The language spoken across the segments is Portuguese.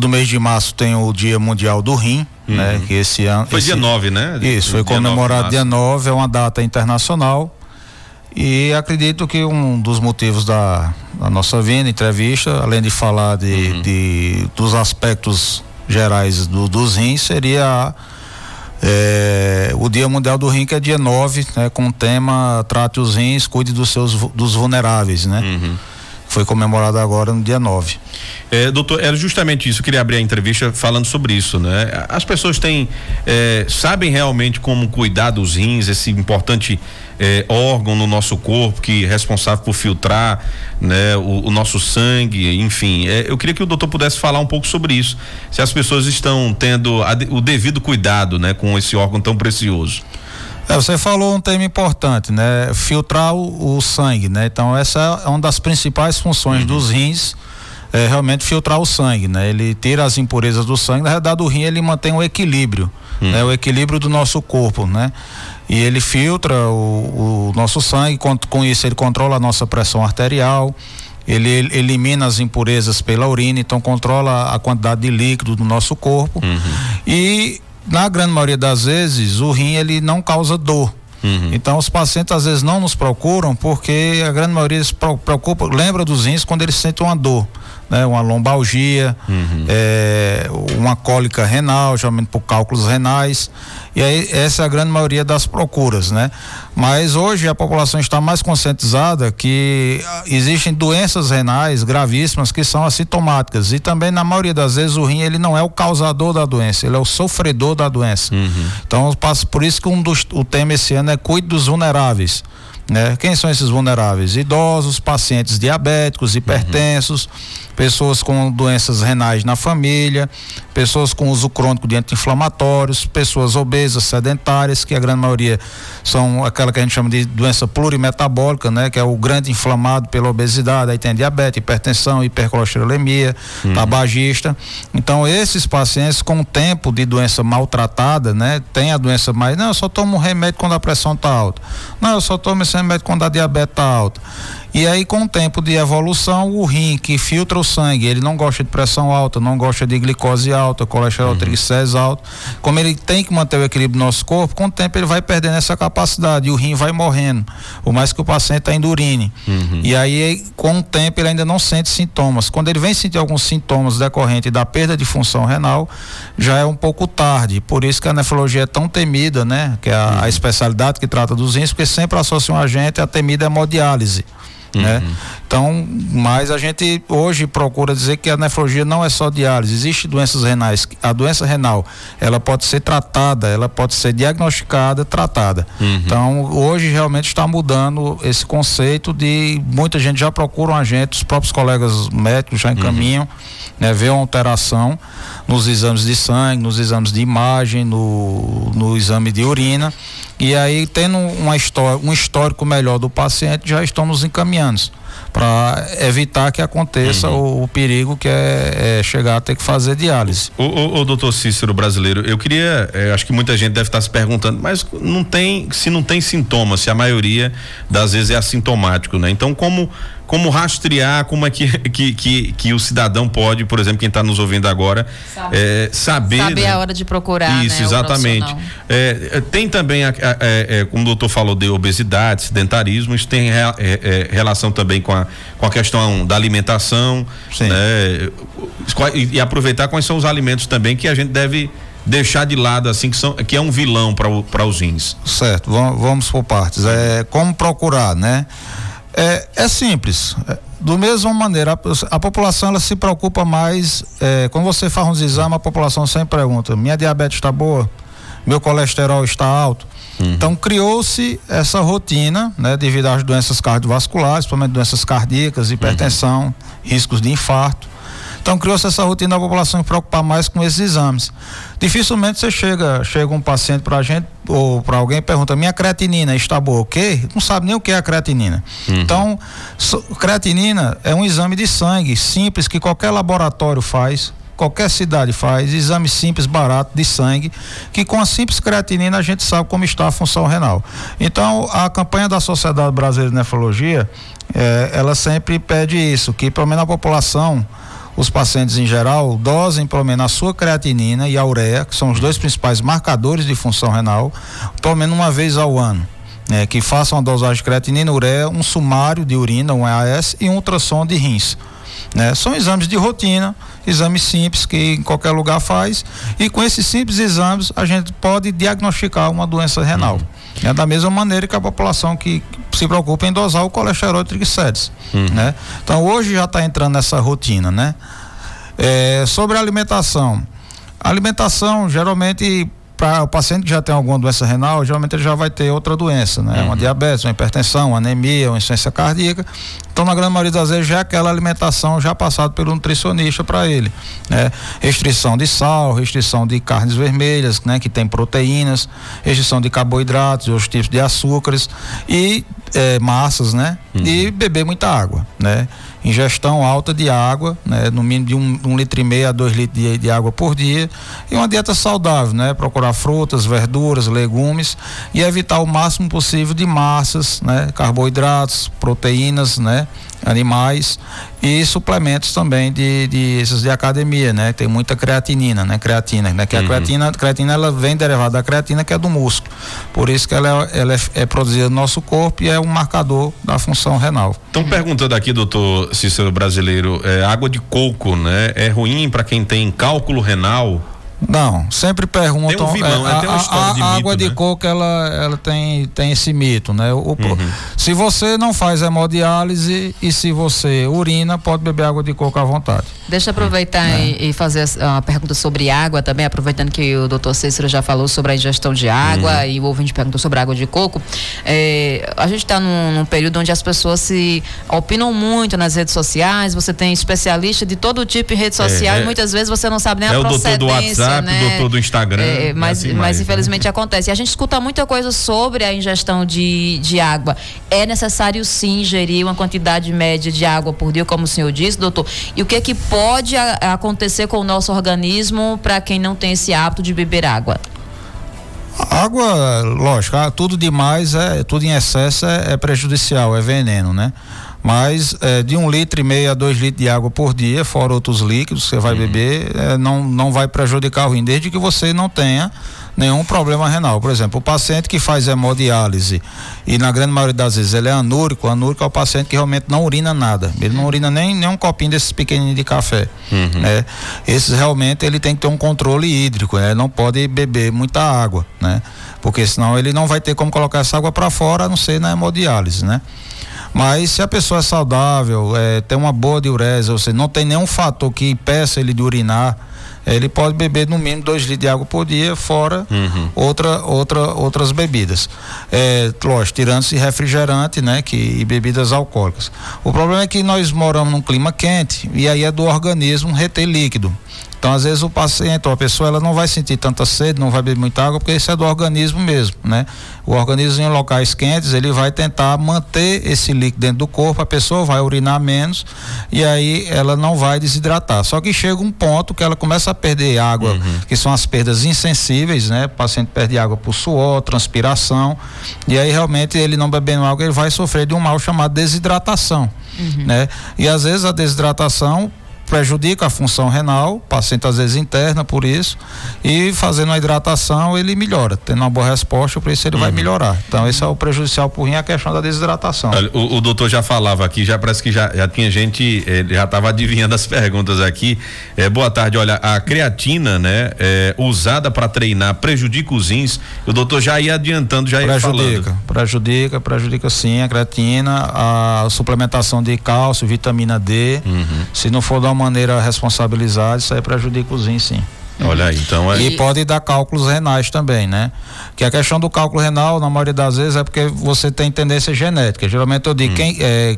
todo mês de março tem o Dia Mundial do Rim, né? Que esse ano... Foi dia 9, né? Isso, foi comemorado dia 9, é uma data internacional. E acredito que um dos motivos da nossa vinda, entrevista, além de falar dos aspectos gerais dos rins, seria o Dia Mundial do Rim, que é dia 9, né, com o tema Trate os Rins, Cuide dos vulneráveis, né? Foi comemorado agora no dia 9. Doutor, era justamente isso, eu queria abrir a entrevista falando sobre isso, né? As pessoas sabem realmente como cuidar dos rins, esse importante órgão no nosso corpo que é responsável por filtrar, né, o nosso sangue, enfim. Eu queria que o doutor pudesse falar um pouco sobre isso, se as pessoas estão tendo o devido cuidado, né, com esse órgão tão precioso. Você falou um tema importante, né? Filtrar o sangue, né? Então essa é uma das principais funções dos rins, realmente filtrar o sangue, né? Ele tira as impurezas do sangue. Na verdade, o rim ele mantém o equilíbrio, né? O equilíbrio do nosso corpo, né? E ele filtra o nosso sangue, com isso ele controla a nossa pressão arterial, ele elimina as impurezas pela urina, então controla a quantidade de líquido do nosso corpo. E na grande maioria das vezes o rim ele não causa dor. Então os pacientes às vezes não nos procuram porque a grande maioria se preocupa, lembra dos rins quando eles sentem uma dor, né? Uma lombalgia, uma cólica renal, geralmente por cálculos renais. E aí essa é a grande maioria das procuras, né? Mas hoje a população está mais conscientizada que existem doenças renais gravíssimas que são assintomáticas, e também na maioria das vezes o rim ele não é o causador da doença, ele é o sofredor da doença. Então por isso que o tema esse ano é Cuide dos Vulneráveis, né? Quem são esses vulneráveis? Idosos, pacientes diabéticos, hipertensos, pessoas com doenças renais na família, pessoas com uso crônico de anti-inflamatórios, pessoas obesas, sedentárias, que a grande maioria são aquela que a gente chama de doença plurimetabólica, né? Que é o grande inflamado pela obesidade, aí tem diabetes, hipertensão, hipercolesterolemia, tabagista. Então esses pacientes com o tempo de doença maltratada, né? Tem a doença mais, não, eu só tomo um remédio quando a pressão está alta, não, eu só tomo esse remédio quando a diabetes está alta. E aí com o tempo de evolução, o rim que filtra o sangue, ele não gosta de pressão alta, não gosta de glicose alta, colesterol, triglicéridos alto. Como ele tem que manter o equilíbrio do nosso corpo, com o tempo ele vai perdendo essa capacidade e o rim vai morrendo, por mais que o paciente ainda urine. E aí com o tempo ele ainda não sente sintomas. Quando ele vem sentir alguns sintomas decorrentes da perda de função renal, já é um pouco tarde. Por isso que a nefrologia é tão temida, né? Que é a especialidade que trata dos rins, porque sempre associam a gente a temida hemodiálise. Né? Então, mas a gente hoje procura dizer que a nefrologia não é só diálise, existe doenças renais, a doença renal ela pode ser tratada, ela pode ser diagnosticada, tratada. Então hoje realmente está mudando esse conceito de muita gente já procura a gente, os próprios colegas médicos já encaminham, né? Vê uma alteração nos exames de sangue, nos exames de imagem, no exame de urina, e aí tendo um histórico melhor do paciente, já estamos encaminhando para evitar que aconteça o perigo que é chegar a ter que fazer diálise. O doutor Cícero Brasileiro, eu queria, acho que muita gente deve estar se perguntando, mas se não tem sintomas, se a maioria das vezes é assintomático, né? Então como rastrear, como é que o cidadão pode, por exemplo, quem está nos ouvindo agora, saber, né? A hora de procurar, isso, né, exatamente. Tem também, como o doutor falou, de obesidade, sedentarismo, isso tem relação também com a questão da alimentação, né? E aproveitar quais são os alimentos também que a gente deve deixar de lado, assim, que é um vilão para os rins. Certo, vamos por partes. Como procurar, né? É simples. Do mesma maneira, a população ela se preocupa mais, quando você faz uns exames, a população sempre pergunta: minha diabetes está boa? Meu colesterol está alto? Então criou-se essa rotina, né, devido às doenças cardiovasculares, principalmente doenças cardíacas, hipertensão, riscos de infarto. Então criou-se essa rotina da população se preocupar mais com esses exames. Dificilmente você chega um paciente pra gente ou para alguém e pergunta: minha creatinina está boa? O quê? Não sabe nem o que é a creatinina. Então, creatinina é um exame de sangue simples que qualquer laboratório faz, qualquer cidade faz, exame simples, barato de sangue, que com a simples creatinina a gente sabe como está a função renal. Então, a campanha da Sociedade Brasileira de Nefrologia, ela sempre pede isso, que pelo menos a população os pacientes em geral dosem pelo menos a sua creatinina e a ureia, que são os dois principais marcadores de função renal, pelo menos uma vez ao ano. Que façam a dosagem de creatinina, ureia, um sumário de urina, um EAS e um ultrassom de rins. São exames de rotina, exames simples que em qualquer lugar faz, e com esses simples exames a gente pode diagnosticar uma doença renal. Da mesma maneira que a população que se preocupa em dosar o colesterol e triglicérides. Então hoje já está entrando nessa rotina. Sobre a alimentação geralmente para o paciente que já tem alguma doença renal, geralmente ele já vai ter outra doença, uma diabetes, uma hipertensão, uma anemia, uma insuficiência cardíaca. Então, na grande maioria das vezes, já é aquela alimentação já passada pelo nutricionista para ele, restrição de sal, restrição de carnes vermelhas, que tem proteínas, restrição de carboidratos, outros tipos de açúcares e massas, e beber muita água, ingestão alta de água, no mínimo de 1,5 litro a 2 litros de água por dia, e uma dieta saudável, procurar frutas, verduras, legumes e evitar o máximo possível de massas, carboidratos, proteínas, animais e suplementos também esses de academia, tem muita creatina, que a creatina ela vem derivada da creatina, que é do músculo, por isso que ela é produzida no nosso corpo e é um marcador da função renal. Estão perguntando aqui, doutor Cícero Brasileiro, água de coco, é ruim para quem tem cálculo renal? Não, sempre perguntam. Tem uma história de mito, a água de coco ela tem esse mito, Se você não faz hemodiálise e se você urina, pode beber água de coco à vontade. Deixa eu aproveitar e fazer uma pergunta sobre água também, aproveitando que o doutor Cícero já falou sobre a ingestão de água e o ouvinte perguntou sobre a água de coco. A gente está num período onde as pessoas se opinam muito nas redes sociais, você tem especialista de todo tipo em rede social e muitas vezes você não sabe nem a procedência. Do WhatsApp, doutor do Instagram. Mas infelizmente acontece. E a gente escuta muita coisa sobre a ingestão de água. É necessário sim ingerir uma quantidade média de água por dia, como o senhor disse, doutor. E o que pode acontecer com o nosso organismo para quem não tem esse hábito de beber água? Água, lógico, tudo demais, tudo em excesso é prejudicial, é veneno, Mas de 1,5 litro a 2 litros de água por dia, fora outros líquidos que você vai beber, não vai prejudicar o rim, desde que você não tenha nenhum problema renal. Por exemplo, o paciente que faz hemodiálise e na grande maioria das vezes ele é anúrico é o paciente que realmente não urina nada, ele não urina nem um copinho desses pequenininhos de café. Esses realmente ele tem que ter um controle hídrico, não pode beber muita água, porque senão ele não vai ter como colocar essa água para fora, a não ser na hemodiálise, Mas se a pessoa é saudável, tem uma boa diurese, ou seja, não tem nenhum fator que impeça ele de urinar, ele pode beber no mínimo 2 litros de água por dia, fora outras bebidas. Lógico, tirando-se refrigerante, e bebidas alcoólicas. O problema é que nós moramos num clima quente e aí é do organismo reter líquido. Então, às vezes o paciente ou a pessoa ela não vai sentir tanta sede, não vai beber muita água, porque isso é do organismo mesmo, O organismo em locais quentes, ele vai tentar manter esse líquido dentro do corpo, a pessoa vai urinar menos e aí ela não vai desidratar. Só que chega um ponto que ela começa a perder água, que são as perdas insensíveis, O paciente perde água por suor, transpiração, e aí realmente ele não bebendo água, ele vai sofrer de um mal chamado desidratação, E às vezes a desidratação prejudica a função renal, o paciente às vezes interna por isso, e fazendo a hidratação ele melhora, tendo uma boa resposta, por isso ele vai melhorar. Então esse é o prejudicial por rim, a questão da desidratação. Olha, o doutor já falava aqui, já parece que já tinha gente, já estava adivinhando as perguntas aqui. Boa tarde, olha, a creatina, usada para treinar prejudica os rins, o doutor já ia adiantando, já ia falando. Prejudica sim, a creatina, a suplementação de cálcio, vitamina D, se não for da maneira responsabilizada, isso aí prejudica os rins, sim. Olha aí, então E pode dar cálculos renais também, Que a questão do cálculo renal, na maioria das vezes, é porque você tem tendência genética. Geralmente eu digo,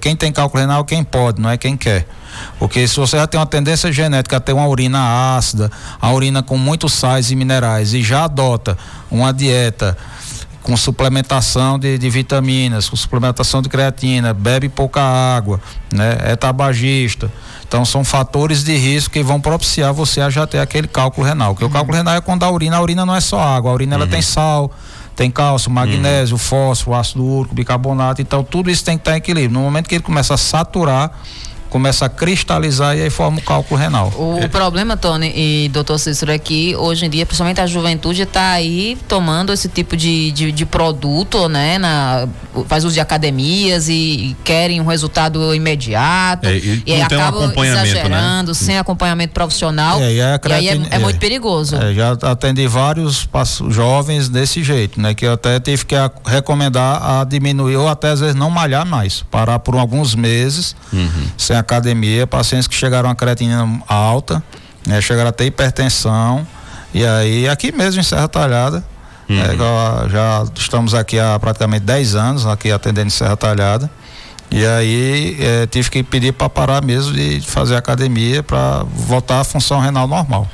quem tem cálculo renal, quem pode, não é quem quer. Porque se você já tem uma tendência genética a ter uma urina ácida, a urina com muitos sais e minerais, e já adota uma dieta com suplementação de vitaminas, com suplementação de creatina, bebe pouca água, é tabagista. Então são fatores de risco que vão propiciar você a já ter aquele cálculo renal. Porque o cálculo renal é quando a urina não é só água, a urina ela tem sal, tem cálcio, magnésio, fósforo, ácido úrico, bicarbonato, então tudo isso tem que estar em equilíbrio. No momento que ele começa a saturar começa a cristalizar e aí forma o cálculo renal. O problema, Tony e doutor Cícero, é que hoje em dia, principalmente a juventude está aí tomando esse tipo de produto, né? Faz uso de academias e querem um resultado imediato e aí acabam exagerando, né? Sem acompanhamento profissional, e aí é muito perigoso. Já atendi vários jovens desse jeito, né? Que eu até tive que recomendar a diminuir ou até às vezes não malhar mais, parar por alguns meses sem academia, pacientes que chegaram a creatinina alta, né? Chegaram a ter hipertensão, e aí aqui mesmo em Serra Talhada, já estamos aqui há praticamente 10 anos aqui atendendo em Serra Talhada, e aí tive que pedir para parar mesmo de fazer academia para voltar à função renal normal.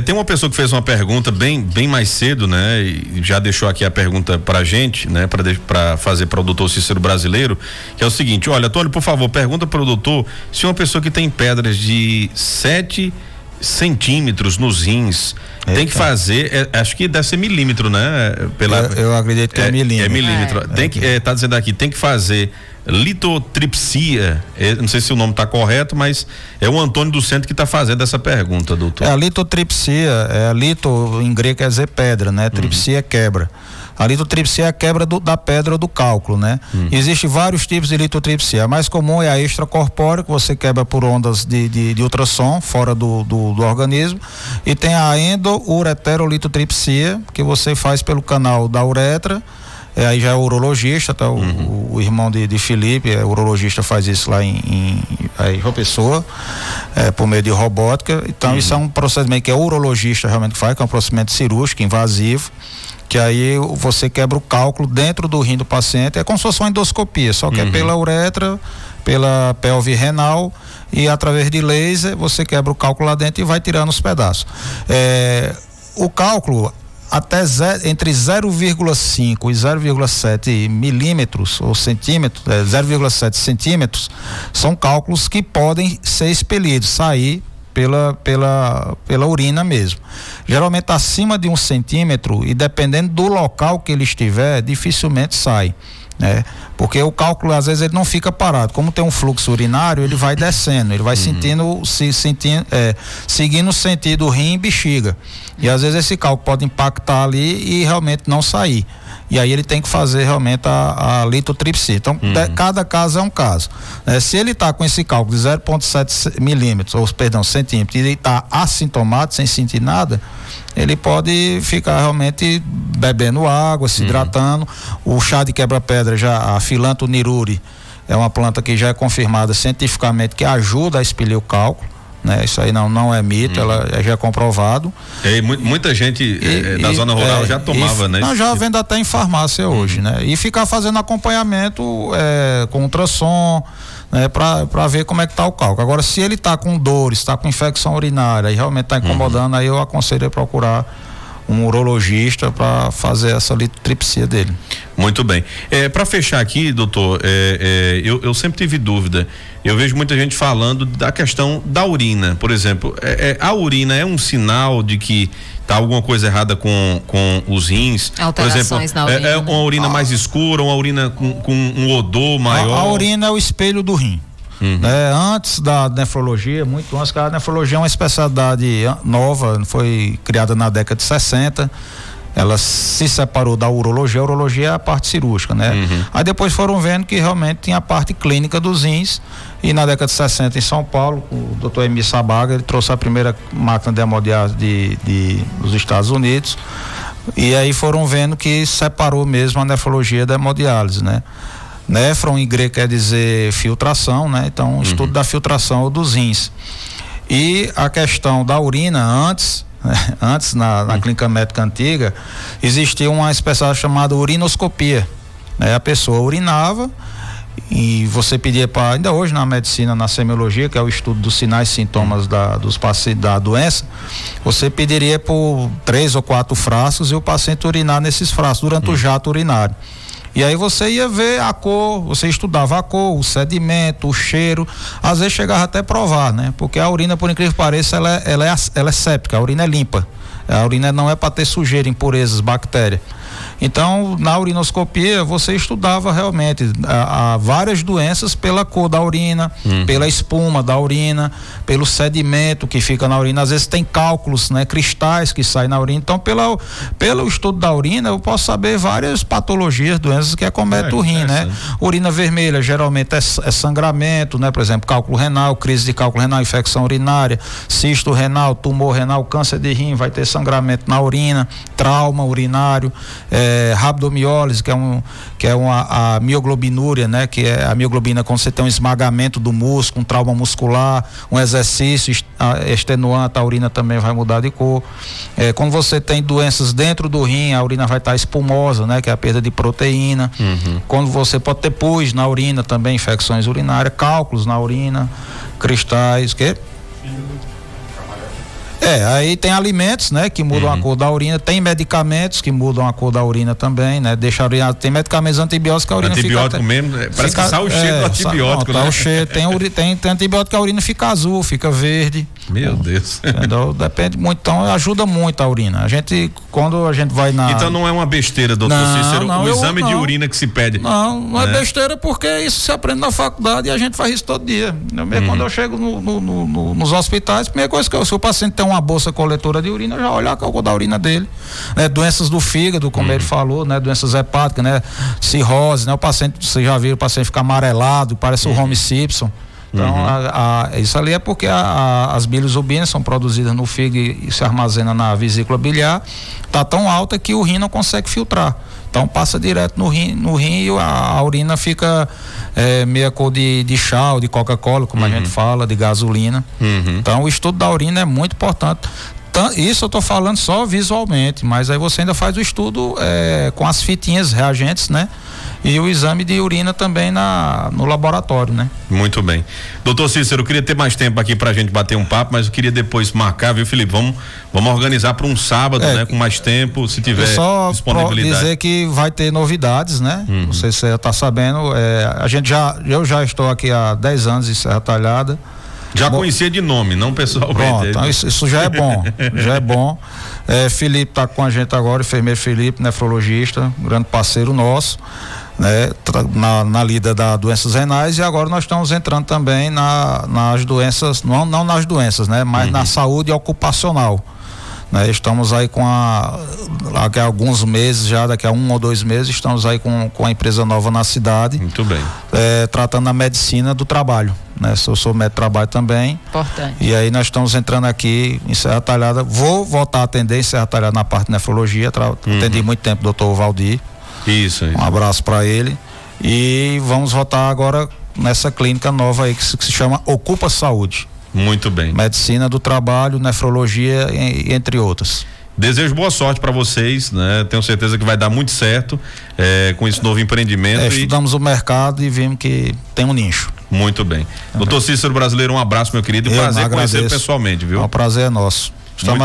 Tem uma pessoa que fez uma pergunta bem mais cedo, né? E já deixou aqui a pergunta pra gente, né? Para fazer para o doutor Cícero Brasileiro, que é o seguinte: olha, Tony, por favor, pergunta para o doutor se uma pessoa que tem pedras de 7 centímetros nos rins tem que fazer, acho que deve ser milímetro, né? Eu acredito que é milímetro. É milímetro. Tá dizendo aqui, tem que fazer litotripsia, não sei se o nome está correto, mas é o Antônio do Centro que está fazendo essa pergunta, doutor. A litotripsia, lito em grego quer dizer pedra, né? Tripsia é quebra. A litotripsia é a quebra da pedra do cálculo, né? Existem vários tipos de litotripsia. A mais comum é a extracorpórea, que você quebra por ondas de ultrassom fora do organismo, e tem a endoureterolitotripsia, que você faz pelo canal da uretra. Aí já é urologista, tá? O irmão de Felipe, urologista, faz isso lá em João Pessoa, por meio de robótica. Então isso é um procedimento que é urologista realmente que faz, que é um procedimento cirúrgico, invasivo, que aí você quebra o cálculo dentro do rim do paciente, é como se fosse uma endoscopia, só que é pela uretra, pela pelve renal, e através de laser você quebra o cálculo lá dentro e vai tirando os pedaços. O cálculo até entre 0,5 e 0,7 milímetros ou centímetros, 0,7 centímetros, são cálculos que podem ser expelidos, sair pela urina mesmo. Geralmente acima de 1 centímetro, e dependendo do local que ele estiver, dificilmente sai, né? Porque o cálculo às vezes ele não fica parado, como tem um fluxo urinário, ele vai descendo, ele vai seguindo o sentido rim e bexiga, e às vezes esse cálculo pode impactar ali e realmente não sair, e aí ele tem que fazer realmente a litotripsia. Então cada caso é um caso, se ele está com esse cálculo de 0,7 milímetros, ou perdão, centímetros, e ele está assintomático, sem sentir nada, ele pode ficar realmente bebendo água, se hidratando. O chá de quebra-pedra, a Philanthus niruri, é uma planta que já é confirmada cientificamente que ajuda a expelir o cálculo, né? Isso aí não é mito, ela já é comprovado. Muita gente da zona rural já tomava, né? Já vendo até em farmácia hoje, né? E ficar fazendo acompanhamento com ultrassom, né, para ver como é que tá o cálculo. Agora, se ele tá com dores, tá com infecção urinária e realmente tá incomodando, aí eu aconselho a procurar um urologista para fazer essa litotripsia dele. Muito bem. Para fechar aqui, doutor, eu sempre tive dúvida. Eu vejo muita gente falando da questão da urina, por exemplo. A urina é um sinal de que tá alguma coisa errada com os rins? Alterações, por exemplo, na urina. É uma urina mais escura, uma urina com um odor maior? A urina é o espelho do rim. Antes da nefrologia, muito antes, a nefrologia é uma especialidade nova, foi criada na década de 60. Ela se separou da urologia. A urologia é a parte cirúrgica, né? Aí depois foram vendo que realmente tinha a parte clínica dos rins, e na década de 60 em São Paulo, o Dr. Emílio Sabaga, ele trouxe a primeira máquina de hemodiálise dos Estados Unidos, e aí foram vendo que separou mesmo a nefrologia da hemodiálise, né? Néfron em grego quer dizer filtração, né? Então, estudo da filtração dos rins. E a questão da urina, antes na clínica médica antiga, existia uma especialidade chamada urinoscopia, né? A pessoa urinava e você pedia ainda hoje na medicina, na semiologia, que é o estudo dos sinais e sintomas da doença, você pediria por 3 ou 4 frascos e o paciente urinar nesses frascos durante o jato urinário. E aí você ia ver a cor, você estudava a cor, o sedimento, o cheiro, às vezes chegava até a provar, né? Porque a urina, por incrível que pareça, ela é séptica, a urina é limpa. A urina não é para ter sujeira, impurezas, bactérias. Então, na urinoscopia, você estudava realmente várias doenças pela cor da urina, pela espuma da urina, pelo sedimento que fica na urina. Às vezes tem cálculos, né, cristais que saem na urina. Então, pelo estudo da urina, eu posso saber várias patologias, doenças que acometem o rim, né? Urina vermelha, geralmente é sangramento, né? Por exemplo, cálculo renal, crise de cálculo renal, infecção urinária, cisto renal, tumor renal, câncer de rim, vai ter sangramento na urina, trauma urinário, rabdomiólise, que é a mioglobinúria, né? Que é a mioglobina quando você tem um esmagamento do músculo, um trauma muscular, um exercício extenuante, a urina também vai mudar de cor. Quando você tem doenças dentro do rim, a urina vai estar espumosa, né? Que é a perda de proteína. Quando você pode ter pus na urina também, infecções urinárias, cálculos na urina, cristais, aí tem alimentos, né, que mudam a cor da urina, tem medicamentos que mudam a cor da urina também, né, deixa a urina, tem medicamentos antibióticos que a urina antibiótico mesmo, parece que sai o cheiro do antibiótico, né? O cheiro, tem antibiótico que a urina fica azul, fica verde. Meu Deus. Entendeu? Depende muito, então ajuda muito a urina. Quando a gente vai na... Então não é uma besteira, doutor Cícero, o exame de urina que se pede. Não é besteira, porque isso se aprende na faculdade e a gente faz isso todo dia. Quando eu chego nos hospitais, a primeira coisa que se o paciente tem uma bolsa coletora de urina, eu já olho a cor da urina dele, né? Doenças do fígado, como ele falou, né? Doenças hepáticas, né? Cirrose, né? O paciente, você já viu o paciente ficar amarelado, parece o Homer Simpson. Então, isso ali é porque as bilirrubinas são produzidas no fígado e se armazena na vesícula biliar, tá tão alta que o rim não consegue filtrar. Então passa direto no rim e a urina fica meia cor de chá ou de Coca-Cola, como a gente fala, de gasolina. Então o estudo da urina é muito importante. Isso eu estou falando só visualmente, mas aí você ainda faz o estudo com as fitinhas reagentes, né? E o exame de urina também no laboratório, né? Muito bem. Doutor Cícero, eu queria ter mais tempo aqui pra gente bater um papo, mas eu queria depois marcar, viu, Felipe? Vamos organizar para um sábado, né? Com mais tempo, se tiver disponibilidade. Só dizer que vai ter novidades, né? Não sei se você já tá sabendo, eu já estou aqui há 10 anos em Serra Talhada. Já conhecia de nome, não pessoalmente. Pronto, então isso já é bom, já é bom. Felipe tá com a gente agora, enfermeiro Felipe, nefrologista, um grande parceiro nosso, né? Na lida das doenças renais, e agora nós estamos entrando também nas doenças, não nas doenças, né? Mas na saúde ocupacional. Né? Estamos aí daqui a alguns meses, daqui a 1 ou 2 meses, estamos aí com a empresa nova na cidade. Muito bem. Tratando a medicina do trabalho, né? Eu sou médico de trabalho também. Importante. E aí nós estamos entrando aqui em Serra Talhada, vou voltar a atender em Serra Talhada na parte de nefrologia, atendi muito tempo o doutor Valdir. Isso. Um abraço para ele. E vamos voltar agora nessa clínica nova aí que se chama Ocupa Saúde. Muito bem. Medicina do trabalho, nefrologia, entre outras. Desejo boa sorte para vocês, né? Tenho certeza que vai dar muito certo com esse novo empreendimento. Estudamos o mercado e vimos que tem um nicho. Muito bem. Doutor Cícero Brasileiro, um abraço, meu querido. Prazer conhecê-lo pessoalmente, viu? O prazer é nosso. Estamos